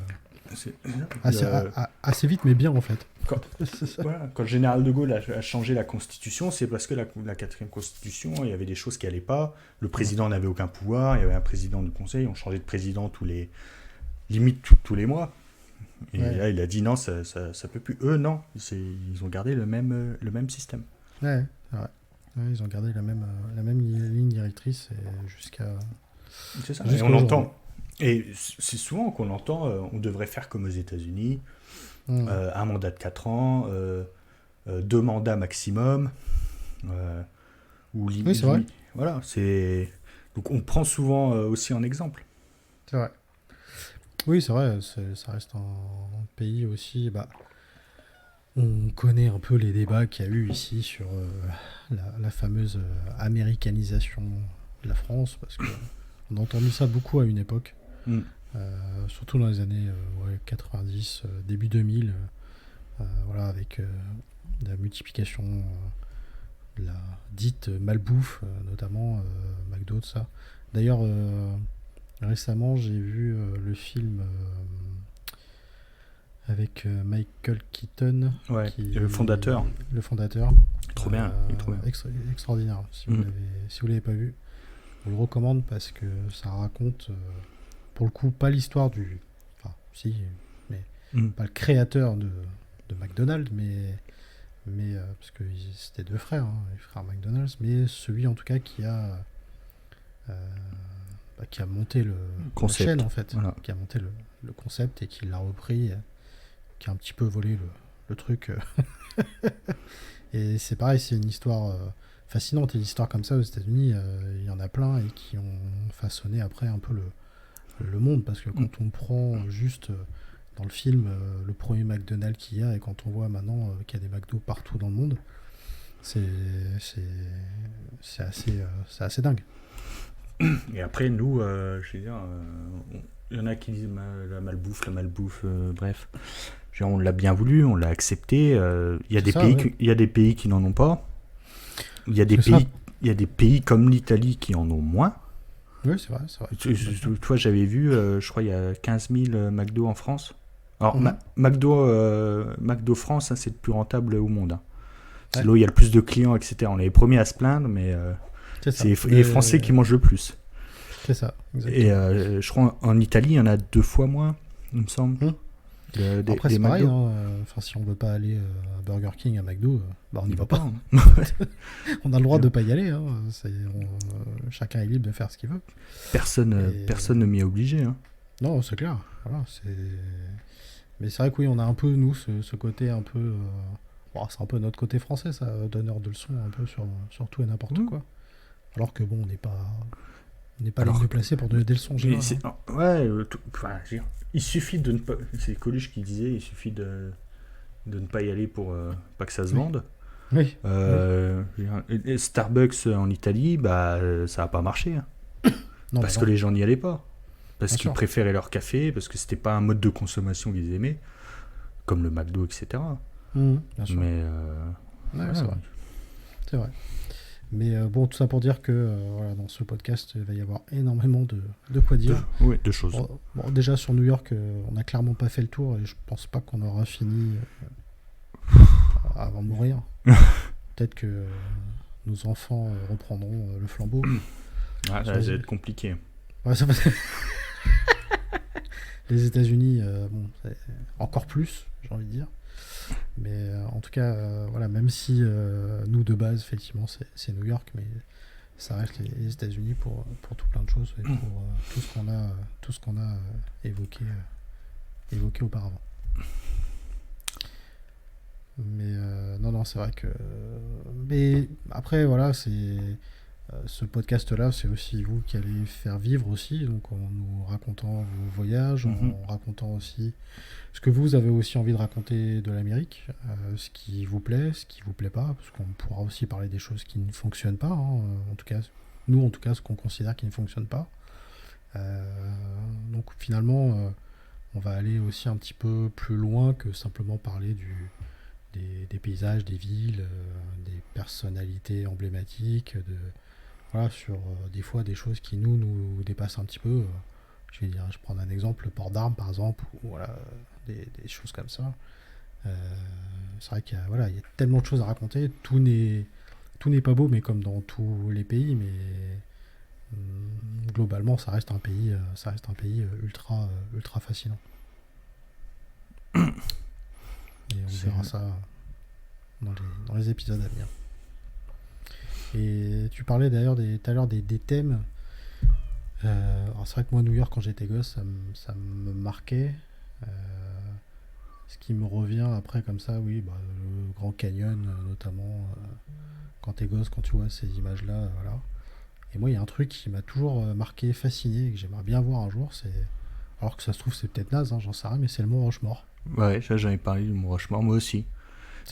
assez vite, mais bien, en fait. Quand le général de Gaulle a changé la Constitution, c'est parce que la 4e Constitution, il y avait des choses qui n'allaient pas. Le président n'avait aucun pouvoir, il y avait un président du Conseil, on changeait de président limite tous les mois. Et là, il a dit non, ça peut plus. Eux, non, ils ont gardé le même système. Ouais, c'est vrai. Ouais, ils ont gardé la même ligne directrice jusqu'à... C'est ça, et on entend. Et c'est souvent qu'on entend, on devrait faire comme aux États-Unis, un mandat de 4 ans, 2 mandats maximum, ou oui, c'est vrai. Voilà, donc on prend souvent aussi en exemple. C'est vrai. Oui, c'est vrai, ça reste un pays aussi... on connaît un peu les débats qu'il y a eu ici sur la fameuse américanisation de la France, parce qu'on a entendu ça beaucoup à une époque, surtout dans les années 90, début 2000, voilà, avec la multiplication de la dite malbouffe, notamment McDo, tout ça. D'ailleurs, récemment, j'ai vu le film avec Michael Keaton, le fondateur. Le fondateur. Trop bien, trop bien. Extraordinaire. Si vous l'avez pas vu, on le recommande parce que ça raconte, pour le coup, pas l'histoire du... Enfin, si, mais pas le créateur de McDonald's, mais parce que c'était 2 frères, les frères McDonald's, mais celui en tout cas qui a qui a monté la Concept. chaîne en fait, Voilà. qui a monté le concept et qui l'a repris, qui a un petit peu volé le truc. Et c'est pareil, c'est une histoire fascinante. Et l'histoire comme ça aux États-Unis, il y en a plein et qui ont façonné après un peu le monde. Parce que quand on prend juste dans le film le premier McDonald's qu'il y a et quand on voit maintenant qu'il y a des McDo partout dans le monde, c'est assez dingue. Et après, nous, je veux dire, il y en a qui disent la malbouffe, bref. Genre, on l'a bien voulu, on l'a accepté. Il y a C'est des ça, pays, ouais. il y a des pays qui n'en ont pas. Il y a des C'est pays, ça. il y a des pays comme l'Italie qui en ont moins. Oui, c'est vrai. Toi, j'avais vu, je crois, il y a 15 000 McDo en France. Alors, Mhm. McDo France, hein, c'est le plus rentable au monde. Hein. C'est Ouais. là où il y a le plus de clients, etc. On est les premiers à se plaindre, mais C'est ça. c'est les Français qui mangent le plus. C'est ça, exactement. Et je crois en Italie, il y en a 2 fois moins, il me semble. Après, des c'est pareil. McDo. Enfin, si on veut pas aller à Burger King, à McDo, on n'y va pas. hein. On a le droit de pas y aller. Chacun est libre de faire ce qu'il veut. Personne ne m'y a obligé. Hein. Non, c'est clair. Voilà, mais c'est vrai que oui, on a un peu, nous, ce côté un peu... c'est un peu notre côté français, ça, donneur de leçons un peu sur tout et n'importe quoi. Alors que bon, on n'est pas les mieux placés pour donner des leçons. Mais il suffit de ne pas... C'est Coluche qui disait, il suffit de ne pas y aller pour pas que ça se vende. Oui. Et Starbucks en Italie, ça n'a pas marché. Hein. Non, Parce bah que non. les gens n'y allaient pas. Parce Bien qu'ils sûr. préféraient leur café, parce que c'était pas un mode de consommation qu'ils aimaient, comme le McDo, etc. Bien sûr. Mais Ouais, c'est vrai. C'est vrai. Mais bon, tout ça pour dire que voilà, dans ce podcast, il va y avoir énormément de quoi dire. deux choses. Bon, déjà sur New York, on n'a clairement pas fait le tour et je pense pas qu'on aura fini avant de mourir. Peut-être que nos enfants reprendront le flambeau. Ça va être compliqué. Ouais, ça va... Les États-Unis, c'est encore plus, j'ai envie de dire. Mais en tout cas, voilà, même si nous de base, effectivement, c'est New York, mais ça reste les États-Unis pour tout plein de choses et pour tout ce qu'on a évoqué auparavant. Mais non, c'est vrai que. Mais après, voilà, ce podcast-là, c'est aussi vous qui allez faire vivre aussi, donc en nous racontant vos voyages, en racontant aussi ce que vous avez aussi envie de raconter de l'Amérique, ce qui vous plaît, ce qui vous plaît pas, parce qu'on pourra aussi parler des choses qui ne fonctionnent pas, hein, en tout cas, ce qu'on considère qui ne fonctionne pas. Donc finalement, on va aller aussi un petit peu plus loin que simplement parler des paysages, des villes, des personnalités emblématiques, voilà, sur des fois des choses qui nous dépassent un petit peu. Je prends un exemple, le port d'armes par exemple, ou voilà, des choses comme ça. C'est vrai qu'il y a tellement de choses à raconter, tout n'est pas beau, mais comme dans tous les pays, mais globalement ça reste un pays ultra fascinant. Et on verra ça dans les épisodes à venir. Et tu parlais d'ailleurs tout à l'heure des thèmes. Alors c'est vrai que moi, New York, quand j'étais gosse, ça me marquait. Ce qui me revient après comme ça, oui, le Grand Canyon notamment. Quand t'es gosse, quand tu vois ces images-là, voilà. Et moi, il y a un truc qui m'a toujours marqué, fasciné, et que j'aimerais bien voir un jour, alors que ça se trouve c'est peut-être naze, hein, j'en sais rien, mais c'est le Mont Rushmore. Ouais, ça j'en ai parlé du Mont Rushmore, moi aussi.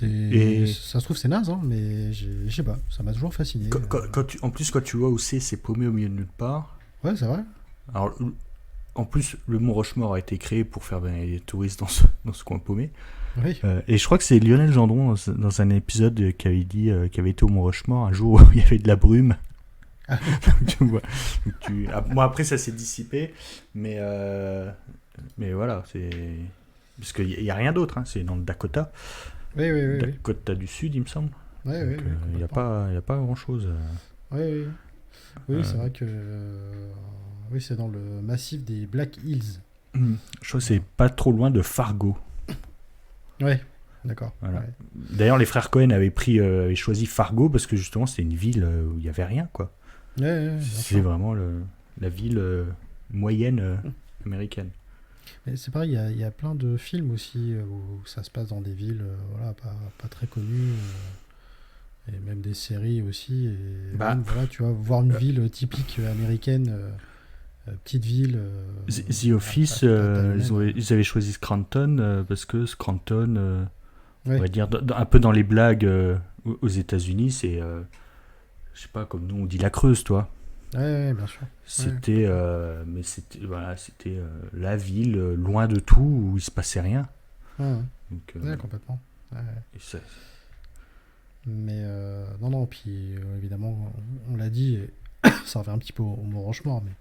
Et ça se trouve c'est naze, hein, mais je sais pas, ça m'a toujours fasciné. En plus, quand tu vois où c'est paumé au milieu de nulle part. Ouais, c'est vrai. Alors, en plus, le Mont Rushmore a été créé pour faire venir les touristes dans ce coin paumé. Oui. Et je crois que c'est Lionel Gendron dans un épisode qui avait dit qu'il avait été au Mont Rushmore un jour où il y avait de la brume. Tu vois. Bon, après ça s'est dissipé, mais voilà, c'est parce qu'il n'y a rien d'autre, hein, c'est dans le Dakota. Oui. Dakota du Sud, il me semble. Oui, Il n'y a pas grand chose. Oui, c'est vrai que oui, c'est dans le massif des Black Hills. Je crois que c'est pas trop loin de Fargo. Ouais, d'accord. Voilà. Ouais. D'ailleurs, les frères Cohen avaient choisi Fargo parce que justement c'était une ville où il n'y avait rien, quoi. Ouais, c'est vraiment la ville moyenne américaine. Mais c'est pareil, il y a plein de films aussi où ça se passe dans des villes voilà, pas très connues. Et même des séries aussi. Et même, voilà, tu vois, voir une ville typique américaine, petite ville. The Office, ils avaient choisi Scranton parce que Scranton, on va dire, un peu dans les blagues aux États-Unis, c'est, je sais pas, comme nous on dit la Creuse, toi. Ouais, bien sûr. C'était, mais c'était, voilà, c'était la ville loin de tout où il se passait rien. Ouais, Donc, complètement. Ouais. Et ça, Mais non, puis évidemment, on l'a dit, et ça revient un petit peu au mot Rochemort, mais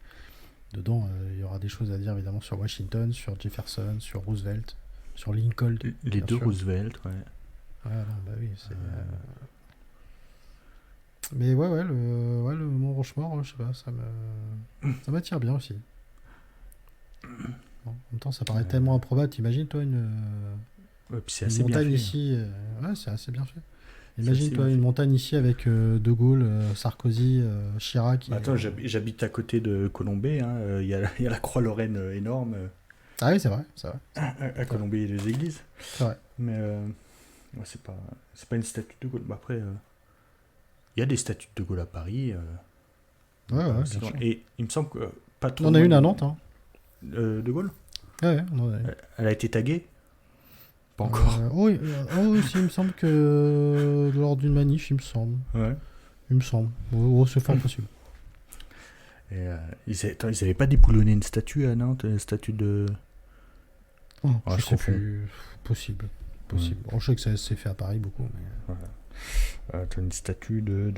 dedans, il y aura des choses à dire évidemment sur Washington, sur Jefferson, sur Roosevelt, sur Lincoln. les deux sûr. Roosevelt, ouais. Ouais, non, bah oui, c'est. Mais ouais, le Mont Rochemort, je sais pas, ça m'attire bien aussi. Bon, en même temps, ça paraît tellement improbable. T'imagines, toi, une Ouais, puis c'est assez bien montagne fait. ici. Ouais, c'est assez bien fait. Imagine, toi, une montagne ici avec De Gaulle, Sarkozy, Chirac. Attends, j'habite à côté de Colombey. Il y a la Croix-Lorraine énorme. Ah oui, c'est vrai. À Colombey, il y a des églises. C'est vrai. Mais ouais, c'est pas une statue de Gaulle. Bah, après, il y a des statues de Gaulle à Paris. Ouais, bien sinon, sûr. et il me semble que pas trop. On en a une à Nantes. Hein. De Gaulle. Ouais, on en a une. Elle a été taguée. Pas encore. Oui, il me semble que lors d'une manif, il me semble. Ouais. Il me semble. Oh, c'est fort possible. Et, ils avaient pas déboulonné une statue à Nantes, une statue de. Oh, Ah, je je sais confonds. plus. Possible. Bon, je sais que ça s'est fait à Paris beaucoup. Mais... Voilà. T'as une statue de.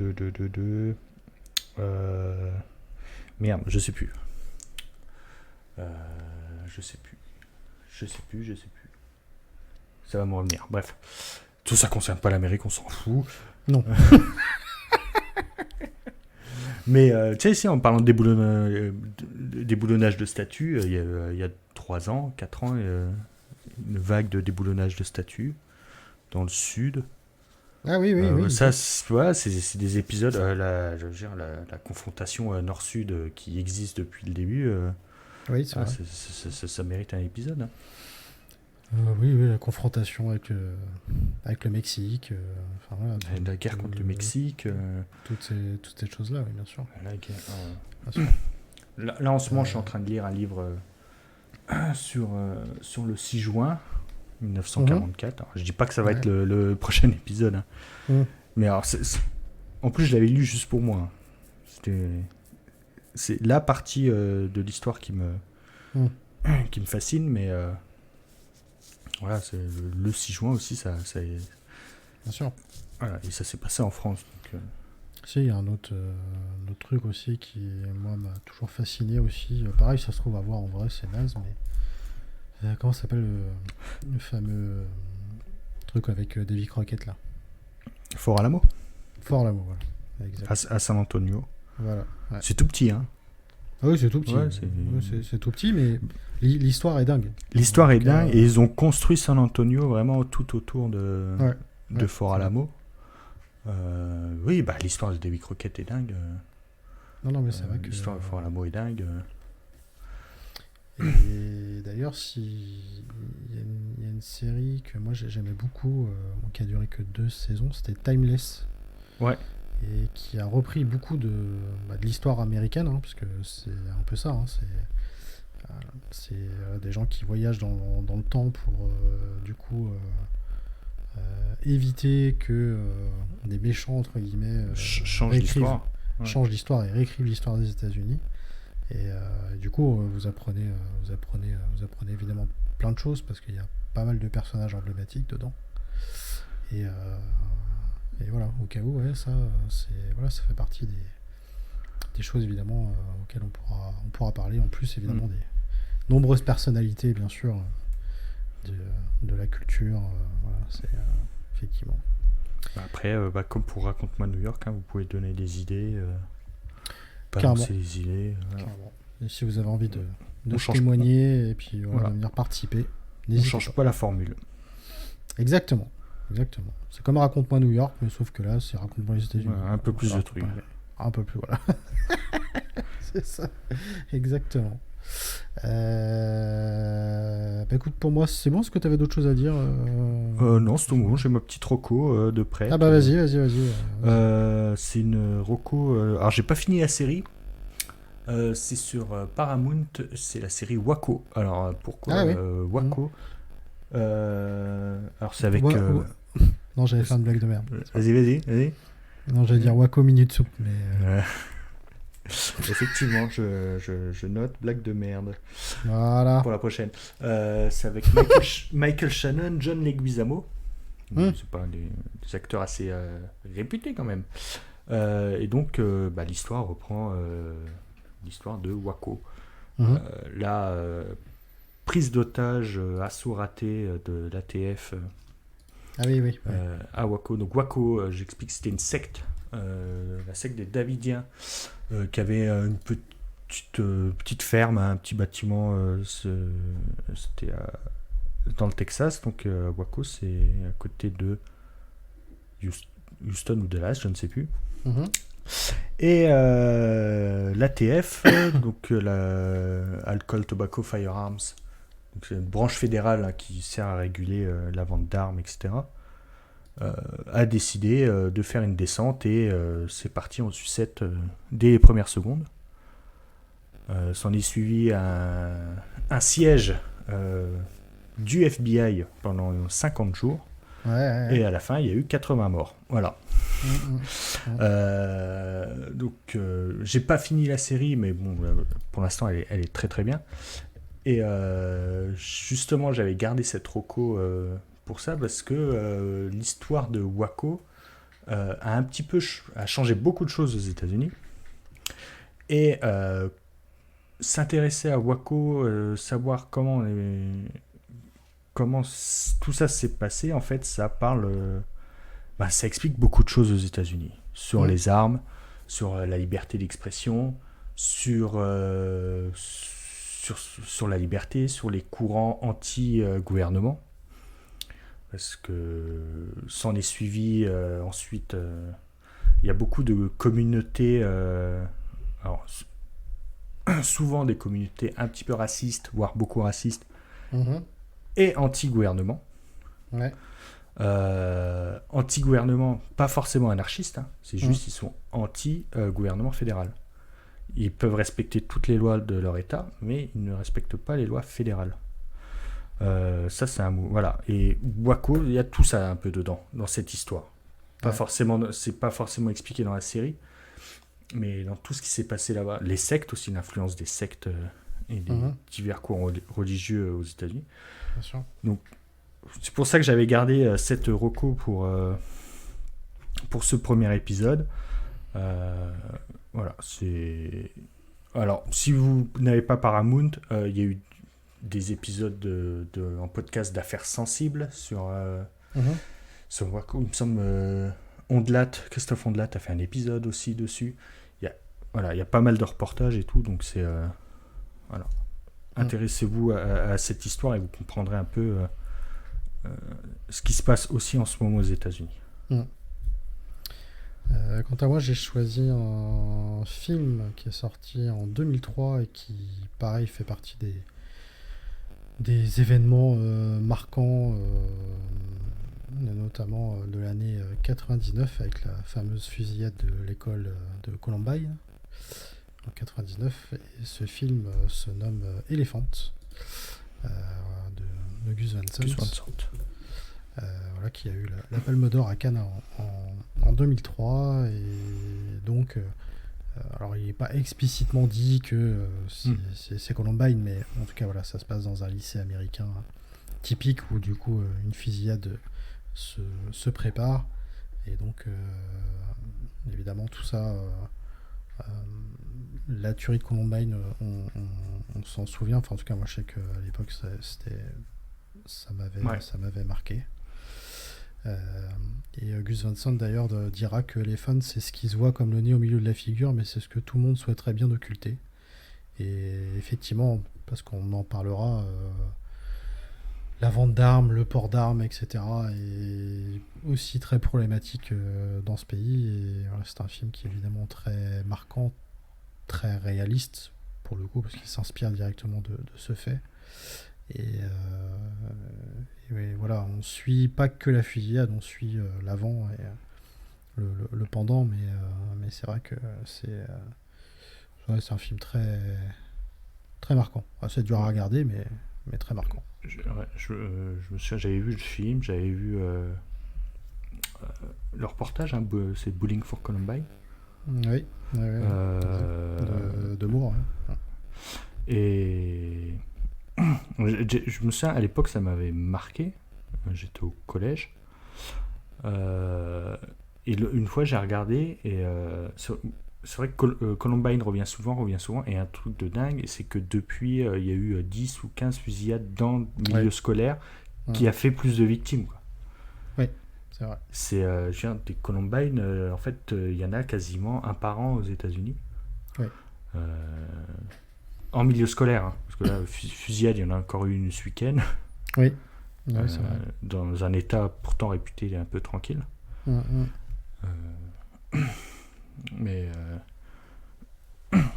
Merde, je sais plus. Je sais plus. Ça va me revenir. Bref. Tout ça concerne pas l'Amérique, on s'en fout. Non. Mais tu sais, ici, en parlant de déboulonnage de statues, il y a 3 ans, 4 ans, une vague de déboulonnage de statues dans le sud. Ah oui. Ça, voilà, c'est des épisodes, la confrontation nord-sud qui existe depuis le début. Oui, c'est vrai. Ça mérite un épisode. Hein. Oui, la confrontation avec le Mexique. Enfin, voilà, La guerre contre le Mexique. Toutes ces choses-là, oui, bien sûr. La guerre, Bien sûr. là, en ce moment, je suis en train de lire un livre sur le 6 juin 1944. Alors, je dis pas que ça va être le prochain épisode. Hein. Mais alors, en plus, je l'avais lu juste pour moi. C'est la partie de l'histoire qui me fascine, mais voilà, c'est le 6 juin aussi, ça Bien sûr. Voilà, et ça s'est passé en France. Donc, Si, il y a un autre truc aussi qui, moi, m'a toujours fasciné aussi. Pareil, ça se trouve à voir en vrai, c'est naze, mais... comment ça s'appelle le fameux truc avec Davy Crockett, là? Fort Alamo. Fort Alamo, voilà. Exact. À San Antonio. Voilà. Ouais. C'est tout petit, hein. Ah oui, c'est tout petit. Ouais, c'est tout petit, mais l'histoire est dingue. L'histoire est dingue, et ils ont construit San Antonio vraiment tout autour de Fort Alamo. Oui, bah l'histoire de Davy Crockett est dingue. Non, mais c'est vrai que... L'histoire de Fort Alamo est dingue. Et d'ailleurs, il y a une série que moi j'aimais beaucoup, qui a duré que 2 saisons, c'était Timeless. Ouais. Et qui a repris beaucoup de l'histoire américaine, hein, parce que c'est un peu ça. Hein, c'est des gens qui voyagent dans le temps pour du coup éviter que des méchants entre guillemets changent l'histoire. Changent l'histoire et réécrivent l'histoire des États-Unis. Et du coup, vous apprenez évidemment plein de choses parce qu'il y a pas mal de personnages emblématiques dedans. Et voilà, au cas où, ça fait partie des choses évidemment auxquelles on pourra parler. En plus, évidemment, des nombreuses personnalités, bien sûr, de la culture. Voilà, c'est effectivement. Après, comme pour Raconte-moi New York, hein, vous pouvez donner des idées, balancer les idées. Carrément. Et si vous avez envie de change témoigner et puis de venir participer, on ne change pas la formule. Exactement. C'est comme Raconte-moi New York, mais sauf que là, c'est Raconte-moi les États-Unis. Un peu plus de trucs. Un peu plus, voilà. C'est ça, exactement. Écoute, pour moi, c'est bon. Est-ce que tu avais d'autres choses à dire Non, c'est tout bon. J'ai ma petite roco de près. Ah bah vas-y. C'est une roco. Alors, j'ai pas fini la série. C'est sur Paramount. C'est la série Waco. Alors, pourquoi Ah oui. Waco Alors, c'est avec. Non, j'allais faire une blague de merde. Vas-y. Non, j'allais dire Wako Minute Soup, mais... Effectivement, je note blague de merde Voilà. pour la prochaine. C'est avec Michael Shannon, John Leguizamo. C'est pas des acteurs assez réputés quand même. Et donc, l'histoire reprend l'histoire de Waco. La prise d'otage, assaut raté de l'ATF Ah oui. à Waco. Donc Waco, j'explique, c'était une secte, la secte des Davidiens, qui avait une petite ferme, un petit bâtiment. C'était dans le Texas, donc Waco, c'est à côté de Houston ou Dallas, je ne sais plus. Et l'ATF, donc Alcohol, Tobacco, Firearms, donc c'est une branche fédérale qui sert à réguler la vente d'armes, etc., a décidé de faire une descente et c'est parti en sucette dès les premières secondes. S'en est suivi un siège du FBI pendant 50 jours. Et à la fin, il y a eu 80 morts. Voilà. Donc, j'ai pas fini la série, mais bon, pour l'instant, elle est très très bien. Et justement, j'avais gardé cette roco pour ça, parce que l'histoire de Waco a changé beaucoup de choses aux États-Unis. Et s'intéresser à Waco, savoir comment tout ça s'est passé, en fait, ça explique beaucoup de choses aux États-Unis. Sur les armes, sur la liberté d'expression, sur la liberté, sur les courants anti-gouvernement. Parce que s'en est suivi ensuite, il y a beaucoup de communautés, souvent des communautés un petit peu racistes, voire beaucoup racistes, et anti-gouvernement. Anti-gouvernement, pas forcément anarchistes, c'est juste ils sont anti-gouvernement fédéral. Ils peuvent respecter toutes les lois de leur État, mais ils ne respectent pas les lois fédérales. Ça, c'est un mot. Voilà. Et Waco, il y a tout ça un peu dedans, dans cette histoire. C'est pas forcément expliqué dans la série, mais dans tout ce qui s'est passé là-bas. Les sectes aussi, l'influence des sectes et des divers courants religieux aux États-Unis. Bien sûr. Donc, c'est pour ça que j'avais gardé cette reco pour ce premier épisode. Voilà, c'est... Alors, si vous n'avez pas Paramount, il y a eu des épisodes en podcast d'affaires sensibles sur Waco. Il me semble Christophe Ondelat a fait un épisode aussi dessus. Il y a pas mal de reportages et tout, donc c'est... voilà. Intéressez-vous à cette histoire et vous comprendrez un peu ce qui se passe aussi en ce moment aux États-Unis. Quant à moi, j'ai choisi un film qui est sorti en 2003 et qui, pareil, fait partie des événements marquants, notamment de l'année 99 avec la fameuse fusillade de l'école de Columbine en 99. Et ce film se nomme Elephant de Gus Van Sant. Voilà, qui a eu la Palme d'Or à Cannes en 2003. Et donc, alors il n'est pas explicitement dit que c'est Columbine, mais en tout cas, voilà, ça se passe dans un lycée américain typique où, du coup, une fusillade se prépare. Et donc, évidemment, tout ça, la tuerie de Columbine, on s'en souvient. Enfin, en tout cas, moi, je sais qu'à l'époque, ça m'avait marqué. Et Gus Van Sant d'ailleurs dira que Elephant, c'est ce qui se voit comme le nez au milieu de la figure, mais c'est ce que tout le monde souhaiterait bien occulter. Et effectivement, parce qu'on en parlera, la vente d'armes, le port d'armes, etc. est aussi très problématique dans ce pays. Et voilà, c'est un film qui est évidemment très marquant, très réaliste pour le coup, parce qu'il s'inspire directement de ce fait. Et ouais, voilà, on suit pas que la fusillade, on suit l'avant et le pendant, mais c'est vrai que ouais, c'est un film très, très marquant. C'est dur à regarder, mais très marquant. Je me souviens, j'avais vu le film, j'avais vu le reportage, hein, c'est Bowling for Columbine. Oui, de Moore. Ouais. Et je me souviens, à l'époque, ça m'avait marqué. J'étais au collège. Et une fois, j'ai regardé. Et c'est vrai que Columbine revient souvent. Et un truc de dingue, c'est que depuis, il y a eu 10 ou 15 fusillades dans le milieu scolaire qui a fait plus de victimes, quoi. Oui, c'est vrai. Je viens des Columbine, en fait, il y en a quasiment un par an aux États-Unis. Oui. En milieu scolaire, hein, parce que là, fusillade, il y en a encore eu une ce week-end. Oui, ouais, c'est vrai. Dans un état pourtant réputé un peu tranquille. Mais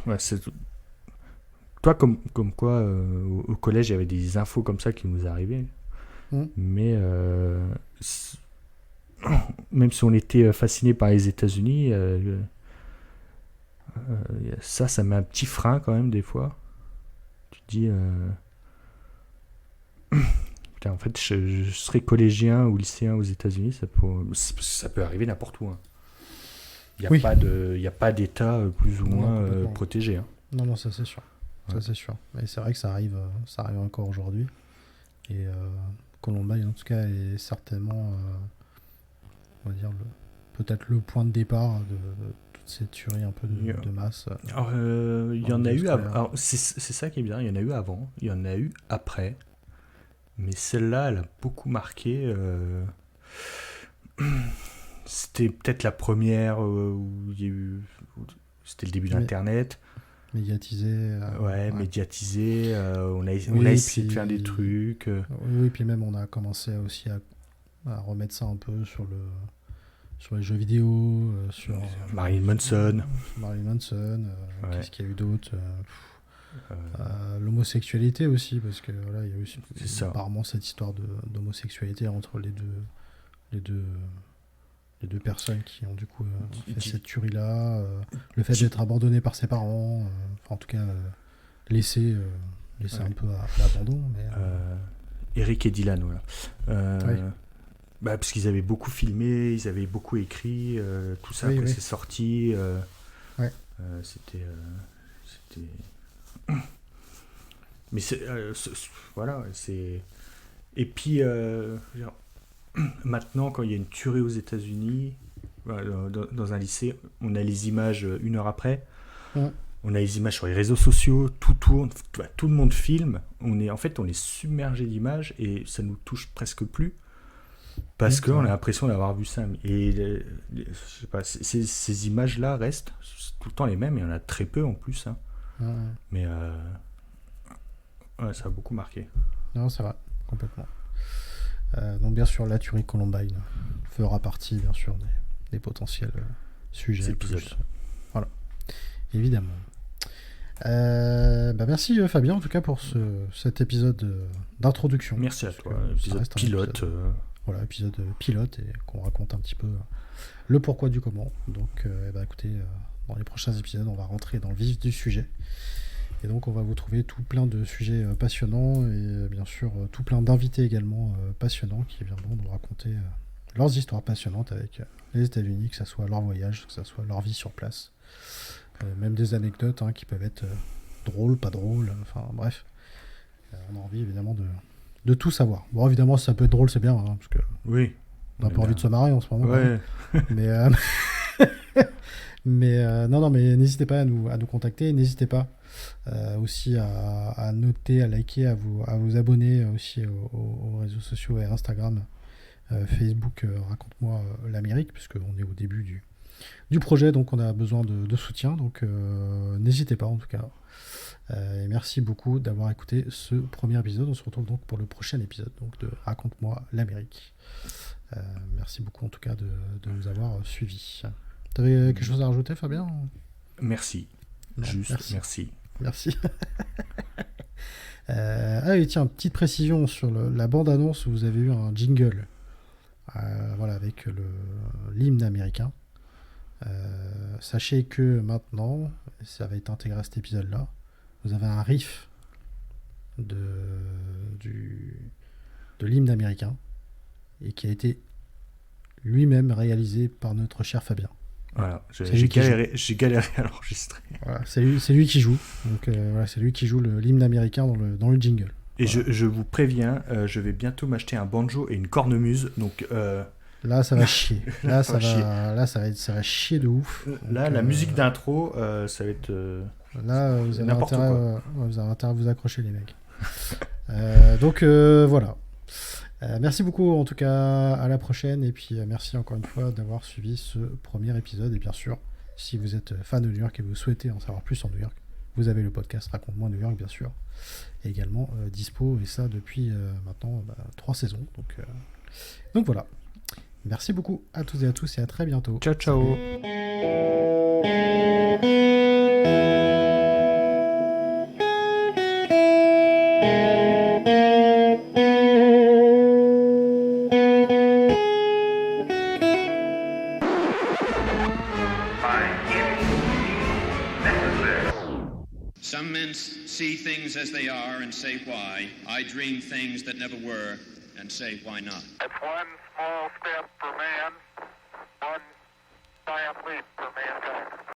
ouais, c'est toi comme quoi au collège il y avait des infos comme ça qui nous arrivaient. Mais même si on était fasciné par les États-Unis, ça met un petit frein quand même des fois. Tu te dis putain, en fait je serais collégien ou lycéen aux États-Unis, ça peut arriver n'importe où, hein. Il n'y a pas d'État plus ou moins protégé, hein. Non, ça c'est sûr. Ouais. Ça c'est sûr. Et c'est vrai que ça arrive encore aujourd'hui. Et Columbine en tout cas est certainement, on va dire, peut-être le point de départ de toutes ces tueries un peu de masse. Alors, il y en a eu avant. C'est ça qui est bien, il y en a eu avant, il y en a eu après. Mais celle-là, elle a beaucoup marqué. C'était peut-être la première où il y a eu. C'était le début d'Internet. Médiatisé. Médiatisé. On a essayé de faire des trucs. Oui, puis même on a commencé aussi à remettre ça un peu sur les jeux vidéo, sur Marilyn Manson. Qu'est-ce qu'il y a eu d'autre l'homosexualité aussi, parce que voilà, il y a eu apparemment cette histoire d'homosexualité entre les deux personnes qui ont du coup fait cette tuerie-là, le fait d'être abandonné par ses parents, en tout cas laissé un peu à l'abandon. Eric et Dylan, voilà. Parce qu'ils avaient beaucoup filmé, ils avaient beaucoup écrit, tout ça, après c'est sorti. C'était... Mais voilà, c'est... Et puis, maintenant, quand il y a une tuerie aux États-Unis, dans un lycée, on a les images 1 heure après. On a les images sur les réseaux sociaux, tout tourne, tout le monde filme. On est submergé d'images et ça nous touche presque plus parce qu'on a l'impression d'avoir vu ça. Et je sais pas, ces images-là restent tout le temps les mêmes. Il y en a très peu en plus, hein. Mais ça a beaucoup marqué. Non, c'est vrai, complètement. Donc bien sûr, la tuerie Columbine fera partie, bien sûr, des potentiels sujets. Voilà, évidemment. Merci Fabien, en tout cas, pour cet épisode d'introduction. Merci à toi, épisode pilote. Voilà, épisode pilote, et qu'on raconte un petit peu le pourquoi du comment. Donc, écoutez, dans les prochains épisodes, on va rentrer dans le vif du sujet. Et donc on va vous trouver tout plein de sujets passionnants et bien sûr tout plein d'invités également passionnants qui viendront nous raconter leurs histoires passionnantes avec les États-Unis, que ce soit leur voyage, que ce soit leur vie sur place. Même des anecdotes qui peuvent être drôles, pas drôles, enfin bref. On a envie évidemment de tout savoir. Bon, évidemment, si ça peut être drôle, c'est bien, parce que oui, on n'a pas envie de se marrer en ce moment. Ouais. Mais mais n'hésitez pas à nous contacter. N'hésitez pas aussi à noter, à liker, à vous abonner aussi aux réseaux sociaux et Instagram, Facebook, Raconte-moi l'Amérique, puisqu'on est au début du projet, donc on a besoin de soutien. Donc n'hésitez pas en tout cas. Et merci beaucoup d'avoir écouté ce premier épisode. On se retrouve donc pour le prochain épisode donc de Raconte-moi l'Amérique. Merci beaucoup en tout cas de nous avoir suivis. Tu avais quelque chose à rajouter, Fabien ? Merci. Non, Juste, merci. Merci. Ah oui, tiens, petite précision sur la bande-annonce où vous avez eu un jingle. Voilà, avec l'hymne américain. Sachez que maintenant, ça va être intégré à cet épisode-là, vous avez un riff de l'hymne américain et qui a été lui-même réalisé par notre cher Fabien. Voilà, C'est j'ai lui qui galéré à l'enregistrer. Voilà, c'est lui qui joue. Donc voilà, c'est lui qui joue l'hymne américain dans le jingle. Et Voilà. je vous préviens, je vais bientôt m'acheter un banjo et une cornemuse, donc Là, ça va chier. Là, ça va chier de ouf. là, Donc, la musique d'intro, ça va être... Là, vous avez n'importe intérêt, quoi. vous avez intérêt à vous accrocher, les mecs. Donc, voilà. Merci beaucoup, en tout cas, à la prochaine. Et puis, merci encore une fois d'avoir suivi ce premier épisode. Et bien sûr, si vous êtes fan de New York et vous souhaitez en savoir plus sur New York, vous avez le podcast Raconte-moi New York, bien sûr. Et également dispo, et ça depuis maintenant 3 saisons. Donc voilà. Merci beaucoup à toutes et à tous et à très bientôt. Ciao, ciao. Some men see things as they are and say why. I dream things that never were and say why not. It's one small step for man, one giant leap for mankind.